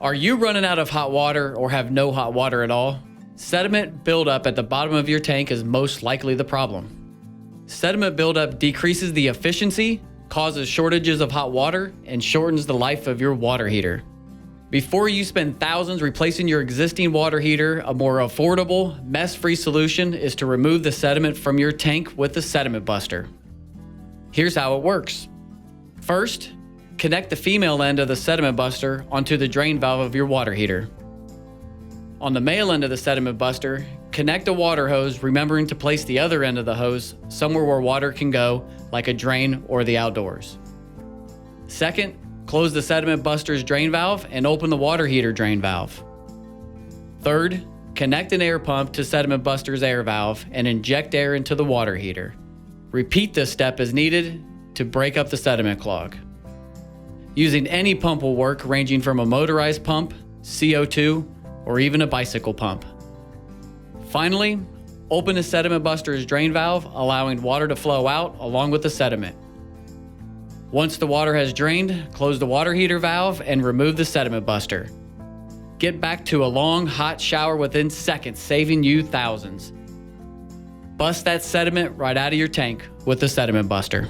Are you running out of hot water or have no hot water at all? Sediment buildup at the bottom of your tank is most likely the problem. Sediment buildup decreases the efficiency, causes shortages of hot water, and shortens the life of your water heater. Before you spend thousands replacing your existing water heater, a more affordable, mess-free solution is to remove the sediment from your tank with the Sediment Buster. Here's how it works. First, connect the female end of the Sediment Buster onto the drain valve of your water heater. On the male end of the Sediment Buster, connect a water hose, remembering to place the other end of the hose somewhere where water can go, like a drain or the outdoors. Second, close the Sediment Buster's drain valve and open the water heater drain valve. Third, connect an air pump to Sediment Buster's air valve and inject air into the water heater. Repeat this step as needed to break up the sediment clog. Using any pump will work, ranging from a motorized pump, CO2, or even a bicycle pump. Finally, open the Sediment Buster's drain valve, allowing water to flow out along with the sediment. Once the water has drained, close the water heater valve and remove the Sediment Buster. Get back to a long, hot shower within seconds, saving you thousands. Bust that sediment right out of your tank with the Sediment Buster.